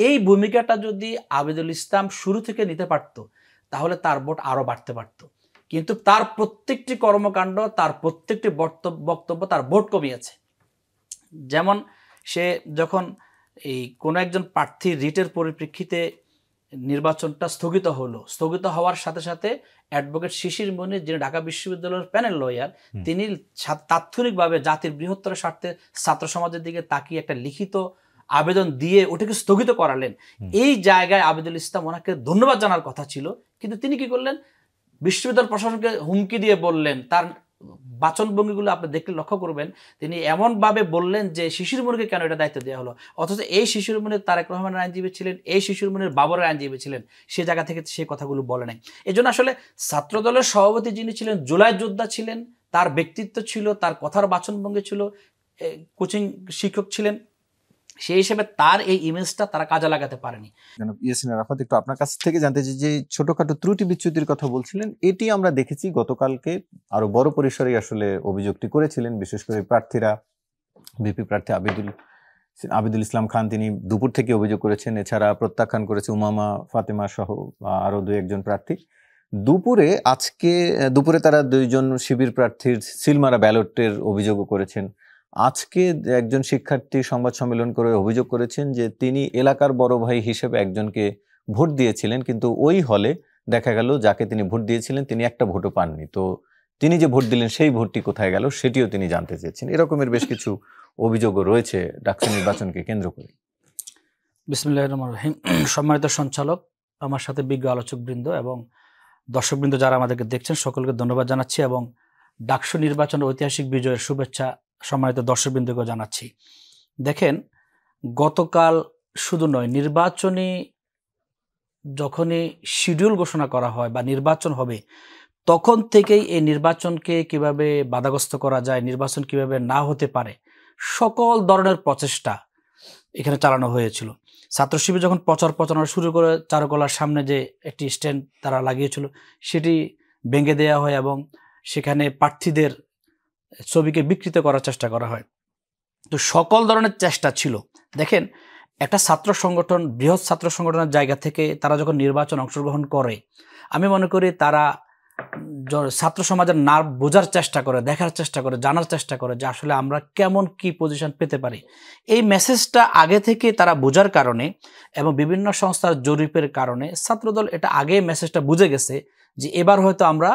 এই ভূমিকাটা যদি আবিদুল ইসলাম শুরু থেকে নিতে পারত তাহলে তার ভোট আরো বাড়তে পারত, কিন্তু তার প্রত্যেকটি কর্মকাণ্ড, তার প্রত্যেকটি বক্তব্য তার ভোট কমিয়েছে। যেমন সে যখন এই কোনো একজন প্রার্থী রিটের পরিপ্রেক্ষিতে নির্বাচনটা স্থগিত হওয়ার সাথে সাথে অ্যাডভোকেট শিশির মনির, যিনি ঢাকা বিশ্ববিদ্যালয়ের প্যানেল লয়ার, তিনি তাৎক্ষণিকভাবে জাতির বৃহত্তর স্বার্থে ছাত্র সমাজের দিকে তাকিয়ে একটা লিখিত আবেদন দিয়ে ওটাকে স্থগিত করালেন। এই জায়গায় আবিদুল ইসলাম ওনাকে ধন্যবাদ জানার কথা ছিল, কিন্তু তিনি কি করলেন, বিশ্ববিদ্যালয় প্রশাসনকে হুমকি দিয়ে বললেন। তার বাচনভঙ্গিগুলো আপনি দেখলে লক্ষ্য করবেন, তিনি এমনভাবে বললেন যে শিশির মনিরকে কেন এটা দায়িত্ব দেওয়া হলো, অথচ এই শিশির মনির তারেক রহমানের আইনজীবী ছিলেন, এই শিশির মনির বাবরের আইনজীবী ছিলেন, সে জায়গা থেকে সে কথাগুলো বলে নাই। এই জন্য আসলে ছাত্রদলের সভাপতি যিনি ছিলেন, জুলাই যোদ্ধা ছিলেন, তার ব্যক্তিত্ব ছিল, তার কথার বাচনভঙ্গি ছিল, কোচিং শিক্ষক ছিলেন, সেই হিসেবে তার এই ইমেজটা তারা কাজে লাগাতে পারেনি। ইয়াসিন আরাফাত, একটু আপনার কাছ থেকে জানতে চাই যে ছোটখাটো ত্রুটি বিচ্যুতির কথা বলছিলেন, এটি আমরা দেখেছি গতকালকে আরো বড় পরিসরে আসলে অভিযোগটি করেছিলেন, বিশেষ করে প্রার্থীরা, ভিপি প্রার্থী আবিদুল ইসলাম খান, তিনি দুপুর থেকে অভিযোগ করেছেন। এছাড়া প্রত্যাখ্যান করেছে উমামা ফাতেমা সহ আরো 2-1 প্রার্থী। আজকে দুপুরে তারা 2জন শিবির প্রার্থীর সিলমারা ব্যালটের অভিযোগও করেছেন। আজকে একজন শিক্ষার্থী সংবাদ সম্মেলন করে অভিযোগ করেছেন যে তিনি এলাকার বড় ভাই হিসেবে একজনকে ভোট দিয়েছিলেন, কিন্তু ওই হলে দেখা গেল যাকে তিনি ভোট দিয়েছিলেন তিনি একটা ভোটও পাননি। তো তিনি যে ভোট দিলেন সেই ভোটটি কোথায় গেল সেটিও তিনি জানতে চেয়েছেন। এরকমের বেশ কিছু অভিযোগও রয়েছে ডাকসু নির্বাচনকে কেন্দ্র করে। বিসমিল্লাহির রহমানির রহিম। সম্মানিত সঞ্চালক, আমার সাথে বিজ্ঞ আলোচকবৃন্দ এবং দর্শকবৃন্দ যারা আমাদেরকে দেখছেন, সকলকে ধন্যবাদ জানাচ্ছি এবং ডাকসু নির্বাচনের ঐতিহাসিক বিজয়ের শুভেচ্ছা সম্মানিত দর্শকবৃন্দকে জানাচ্ছি। দেখেন, গতকাল শুধু নয়, নির্বাচনী যখনই শিডিউল ঘোষণা করা হয় বা নির্বাচন হবে, তখন থেকেই এই নির্বাচনকে কিভাবে বাধাগ্রস্ত করা যায়, নির্বাচন কিভাবে না হতে পারে, সকল ধরনের প্রচেষ্টা এখানে চালানো হয়েছিল। ছাত্র শিবির যখন প্রচারণা শুরু করে, চারুকলার সামনে যে একটি স্ট্যান্ড তারা লাগিয়েছিল সেটি ভেঙে দেওয়া হয় এবং সেখানে প্রার্থীদের ছবিকে বিকৃত করার চেষ্টা করা হয়। তো সকল ধরনের চেষ্টা ছিল। দেখেন, একটা ছাত্র সংগঠন, বৃহৎ ছাত্র সংগঠনের জায়গা থেকে তারা যখন নির্বাচন অংশগ্রহণ করে, আমি মনে করি তারা ছাত্র সমাজের নার্ভ বোঝার চেষ্টা করে, দেখার চেষ্টা করে, জানার চেষ্টা করে যে আসলে আমরা কেমন কি পজিশন পেতে পারি। এই মেসেজটা আগে থেকে তারা বোঝার কারণে এবং বিভিন্ন সংস্থার জরিপের কারণে ছাত্রদল এটা আগে মেসেজটা বুঝে গেছে যে এবার হয়তো আমরা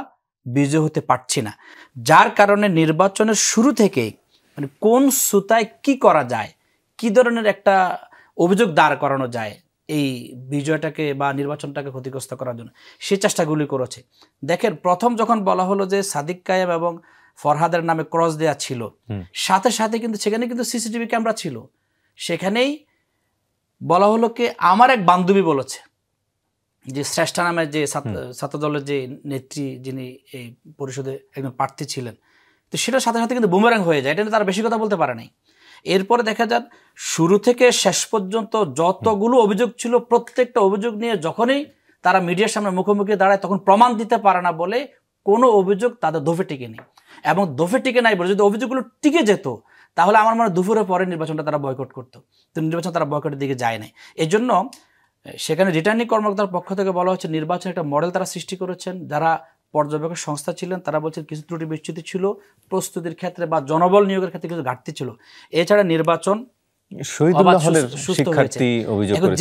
বিজয় হতে পারছি না। যার কারণে নির্বাচনের শুরু থেকেই মানে কোন সুতায় কি করা যায়, কি ধরনের একটা অভিযোগ দাঁড় করানো যায় এই বিজয়টাকে বা নির্বাচনটাকে ক্ষতিগ্রস্ত করার জন্য, সে চেষ্টাগুলি করেছে। দেখেন, প্রথম যখন বলা হলো যে সাদিক কায়েম এবং ফরহাদের নামে ক্রস দেয়া ছিল, সাথে সাথে কিন্তু সেখানে কিন্তু সিসিটিভি ক্যামেরা ছিল। সেখানেই বলা হলো কি, আমার এক বান্ধবী বলেছে যে শ্রেষ্ঠা নামের যে ছাত্র দলের যে নেত্রী, যিনি এই পরিষদে একজন প্রার্থী ছিলেন, তো সেটার সাথে সাথে কিন্তু বুমেরাং হয়ে যায়। এটা তারা বেশি কথা বলতে পারে নাই। এরপরে দেখা যাক শুরু থেকে শেষ পর্যন্ত যতগুলো অভিযোগ ছিল, প্রত্যেকটা অভিযোগ নিয়ে যখনই তারা মিডিয়ার সামনে মুখোমুখি দাঁড়ায় তখন প্রমাণ দিতে পারে না বলে কোনো অভিযোগ তাদের দফে টিকে নেই। এবং দফে টিকে নাই বলে যদি অভিযোগগুলো টিকে যেত তাহলে আমার মনে হয় দুপুরের পরে নির্বাচনটা তারা বয়কট করতো। তো নির্বাচন তারা বয়কটের দিকে যায় নাই। এই জন্য সেখানে রিটার্নিং কর্মকর্তার পক্ষ থেকে বলা হচ্ছে নির্বাচন একটা মডেল তারা সৃষ্টি করেছেন। যারা পর্যবেক্ষক সংস্থা ছিলেন তারা বলছেন কিছু ত্রুটি বিচ্যুতি ছিল প্রস্তুতির ক্ষেত্রে বা জনবল নিয়োগের ক্ষেত্রে কিছু ঘাটতি ছিল। এছাড়া নির্বাচন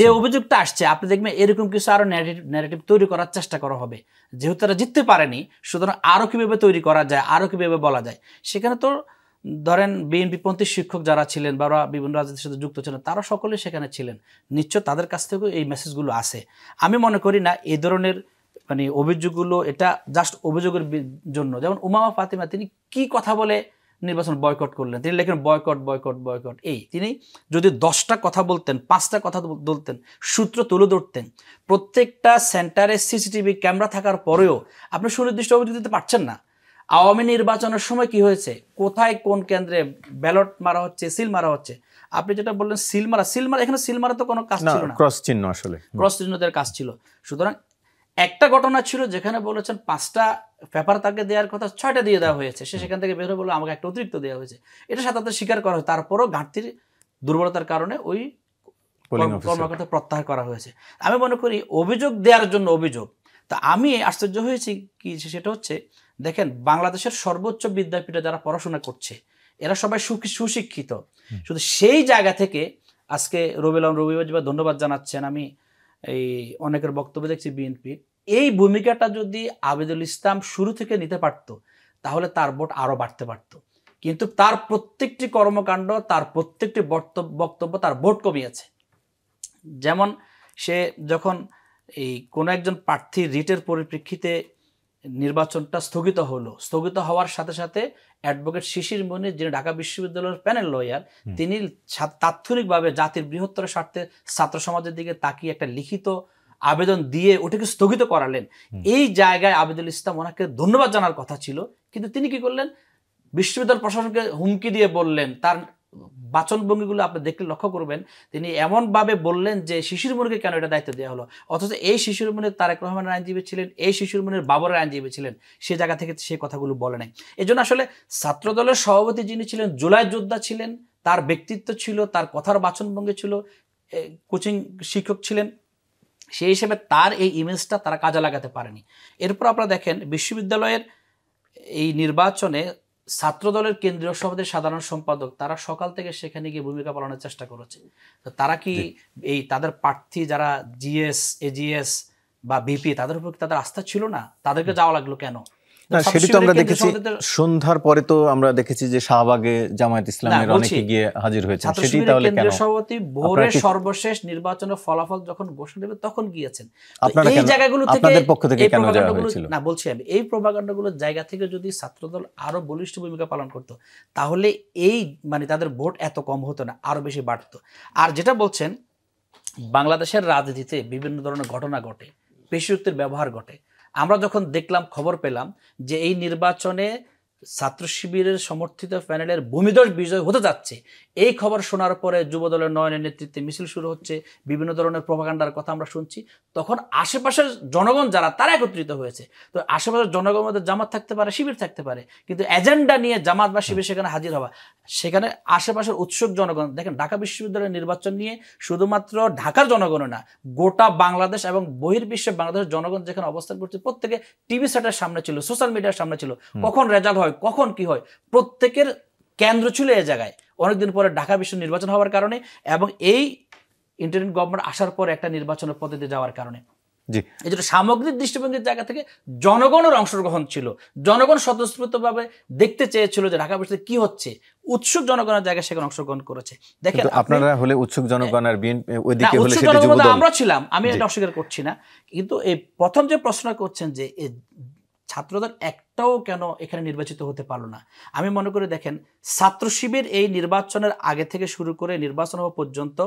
যে অভিযোগটা আসছে, আপনি দেখবেন এরকম কিছু আরো ন্যারেটিভ তৈরি করার চেষ্টা করা হবে। যেহেতু তারা জিততে পারেনি, সুতরাং আরো কিভাবে তৈরি করা যায়, আরো কিভাবে বলা যায়। সেখানে তো ধরেন বিএনপিপন্থী শিক্ষক যারা ছিলেন বা বিভিন্ন রাজনীতির সাথে যুক্ত ছিলেন, তারা সকলে সেখানে ছিলেন, নিশ্চয় তাদের কাছ থেকেও এই মেসেজগুলো আসে। আমি মনে করি না এই ধরনের মানে অভিযোগগুলো এটা জাস্ট অভিযোগের জন্য। যেমন উমামা ফাতেমা, তিনি কি কথা বলে নির্বাচন বয়কট করলেন, তিনি লেখেন বয়কট বয়কট বয়কট। এই তিনি যদি 10টা কথা বলতেন, 5টা কথা বলতেন, সূত্র তুলে ধরতেন, প্রত্যেকটা সেন্টারে সিসিটিভি ক্যামেরা থাকার পরেও আপনি সুনির্দিষ্ট অভিযোগ দিতে পারছেন না। আওয়ামী নির্বাচনের সময় কি হয়েছে, কোথায় কোন কেন্দ্রে ব্যালট মারা হচ্ছে, সিল মারা হচ্ছে। আপনি যেটা বললেন সিল মারা, এখানে সিল মারা তো কোনো কাজ ছিল না, ক্রস চিহ্ন, আসলে ক্রস চিহ্নদের কাজ ছিল। সুতরাং একটা ঘটনা ছিল যেখানে বলেছেন 5টা পেপার তাকে দেওয়ার কথা, 6টা দিয়ে দেওয়া হয়েছে। সে সেখান থেকে বের হয়ে বললো আমাকে একটা অতিরিক্ত দেওয়া হয়েছে। এটা সাথে স্বীকার করা হয়। তারপরও ঘাটতির দুর্বলতার কারণে ওই কর্মকর্তা প্রত্যাহার করা হয়েছে। আমি মনে করি অভিযোগ দেওয়ার জন্য অভিযোগ। তা আমি আশ্চর্য হয়েছি কি, সেটা হচ্ছে দেখেন বাংলাদেশের সর্বোচ্চ বিদ্যাপীঠে যারা পড়াশোনা করছে এরা সবাই সুশিক্ষিত, শুধু সেই জায়গা থেকে আজকে রবিবাজ ধন্যবাদ জানাচ্ছেন। আমি এই অনেকের বক্তব্য দেখছি বিএনপির, এই ভূমিকাটা যদি আবিদুল ইসলাম শুরু থেকে নিতে পারত তাহলে তার ভোট আরো বাড়তে পারত, কিন্তু তার প্রত্যেকটি কর্মকাণ্ড, তার প্রত্যেকটি বক্তব্য তার ভোট কমিয়েছে। যেমন সে যখন এই কোনো একজন প্রার্থীর রিটের পরিপ্রেক্ষিতে নির্বাচনটা স্থগিত হওয়ার সাথে সাথে অ্যাডভোকেট শিশির মনির, যিনি ঢাকা বিশ্ববিদ্যালয়ের প্যানেল লয়ার, তিনি তাৎক্ষণিকভাবে জাতির বৃহত্তর স্বার্থে ছাত্র সমাজের দিকে তাকিয়ে একটা লিখিত আবেদন দিয়ে ওটাকে স্থগিত করালেন। এই জায়গায় আবিদুল ইসলাম ওনাকে ধন্যবাদ জানার কথা ছিল, কিন্তু তিনি কি করলেন, বিশ্ববিদ্যালয় প্রশাসনকে হুমকি দিয়ে বললেন। তার বাচনভঙ্গিগুলো আপনি দেখলে লক্ষ্য করবেন, তিনি এমনভাবে বললেন যে শিশির মনিরকে কেন এটা দায়িত্ব দেওয়া হলো, অথচ এই শিশির মনির তারেক রহমানের আইনজীবী ছিলেন, এই শিশির মনির বাবরের আইনজীবী ছিলেন, সে জায়গা থেকে সে কথাগুলো বলে নাই। এই জন্য আসলে ছাত্রদলের সভাপতি যিনি ছিলেন, জুলাই যোদ্ধা ছিলেন, তার ব্যক্তিত্ব ছিল, তার কথার বাচনভঙ্গি ছিল, কোচিং শিক্ষক ছিলেন, সেই হিসেবে তার এই ইমেজটা তারা কাজে লাগাতে পারেনি। এরপর আপনারা দেখেন বিশ্ববিদ্যালয়ের এই নির্বাচনে ছাত্রদলের কেন্দ্রীয় সভাপতি, সাধারণ সম্পাদক, তারা সকাল থেকে সেখানে গিয়ে ভূমিকা পালনের চেষ্টা করেছে। তো তারা কি এই তাদের প্রার্থী যারা জিএস, এজিএস বা ভিপি, তাদের উপর তাদের আস্থা ছিল না? তাদেরকে যাওয়া লাগলো কেন? সেটি তো আমরা দেখেছি সন্ধ্যার পরে, তো আমরা দেখেছি যে শাহবাগে জামায়াত ইসলামের অনেকে গিয়ে হাজির হয়েছে। সেটি তাহলে কেন? কেন্দ্রীয় সভাপতি ভোরে সর্বশেষ নির্বাচনের ফলাফল যখন ঘোষণা দেবে তখন গিয়েছেন। এই জায়গাগুলো থেকে আপনাদের পক্ষ থেকে কেন যাওয়া হয়েছিল? না, বলছি আমি এই প্রপাগান্ডাগুলোর জায়গা থেকে যদি ছাত্রদল আরো বলিষ্ঠ ভূমিকা পালন করত তাহলে এই মানে তাদের ভোট এত কম হতো না, আরো বেশি বাড়তো। আর যেটা বলছেন, বাংলাদেশের রাজনীতিতে বিভিন্ন ধরনের ঘটনা ঘটে, পেশিশক্তির ব্যবহার ঘটে। আমরা যখন দেখলাম, খবর পেলাম যে এই নির্বাচনে ছাত্র শিবিরের সমর্থিত প্যানেলের ভূমিধস বিজয় হতে যাচ্ছে, এই খবর শোনার পরে যুবদলের নয়নের নেতৃত্বে মিছিল শুরু হচ্ছে, বিভিন্ন ধরনের প্রপাগান্ডার কথা আমরা শুনছি, তখন আশেপাশের জনগণ যারা, তারা একত্রিত হয়েছে। তো আশেপাশের জনগণের মধ্যে জামাত থাকতে পারে, শিবির থাকতে পারে, কিন্তু এজেন্ডা নিয়ে জামাত বা শিবির সেখানে হাজির হওয়া, সেখানে আশেপাশের উৎসুক জনগণ। দেখেন ঢাকা বিশ্ববিদ্যালয়ের নির্বাচন নিয়ে শুধুমাত্র ঢাকার জনগণ না, গোটা বাংলাদেশ এবং বহির্বিশ্বে বাংলাদেশের জনগণ যেখানে অবস্থান করছে, প্রত্যেকে টিভি সেটের সামনে ছিল, সোশ্যাল মিডিয়ার সামনে ছিল, কখন রেজাল্ট হয়, কখন কি হয়, প্রত্যেকের কেন্দ্র ছিল এই জায়গায়। অনেকদিন পরে ঢাকা বিশ্ব নির্বাচন হওয়ার কারণে এবং এই ইন্টারিম গভর্নমেন্ট আসার পর একটা নির্বাচনের পদ্ধতি যাওয়ার কারণে, এই জন্য সামগ্রিক দৃষ্টিভঙ্গির জায়গা থেকে জনগণের অংশগ্রহণ ছিল, জনগণ স্বতঃস্ফূর্তভাবে দেখতে চেয়েছিল যে ঢাকা বিশ্ববিদ্যালয়ে কি হচ্ছে, উৎসুক জনগণের জায়গায় সেখানে অংশগ্রহণ করেছে। দেখেন আপনারা হলে উৎসুক জনগণ আর বিএনপি ওইদিকে হলে সেটা যুবদল, আমরা ছিলাম, আমি এটা অস্বীকার করছি না, কিন্তু এই প্রথম যে প্রশ্ন করছেন যে ছাত্রদল একটাও কেন এখানে নির্বাচিত হতে পারলো না, আমি মনে করি দেখেন ছাত্র শিবির এই নির্বাচনের আগে থেকে শুরু করে নির্বাচন হওয়া পর্যন্ত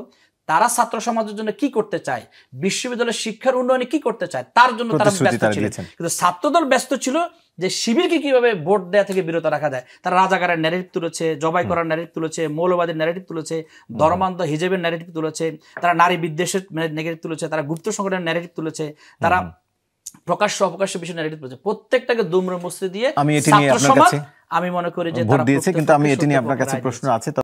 তারা ছাত্র সমাজের জন্য কি করতে চায়, বিশ্ববিদ্যালয়ের শিক্ষার উন্নয়নে কি করতে চায়, তার জন্য তারা ব্যস্ত ছিল। কিন্তু ছাত্রদল ব্যস্ত ছিল যে শিবিরকে কিভাবে ভোট দেওয়া থেকে বিরত রাখা যায়। তারা রাজাকারের ন্যারেটিভ তুলেছে, জবাই করার ন্যারেটিভ তুলেছে, মৌলবাদীর ন্যারেটিভ তুলেছে, ধর্মান্ধ হিজেবের ন্যারেটিভ তুলেছে, তারা নারী বিদ্বেষের ন্যারেটিভ তুলেছে, তারা গুপ্ত সংগঠনের ন্যারেটিভ তুলেছে, তারা প্রকাশ্য অপ্রকাশ্য বিষয় ন্যারেটিভ তুলেছে। প্রত্যেকটাকে দুমড়ে মুচড়ে দিয়ে ছাত্র সমাজ, আমি মনে করি যে তারা ভোট দিয়েছে। কিন্তু আমি এটি নিয়ে আপনার কাছে প্রশ্ন আছে।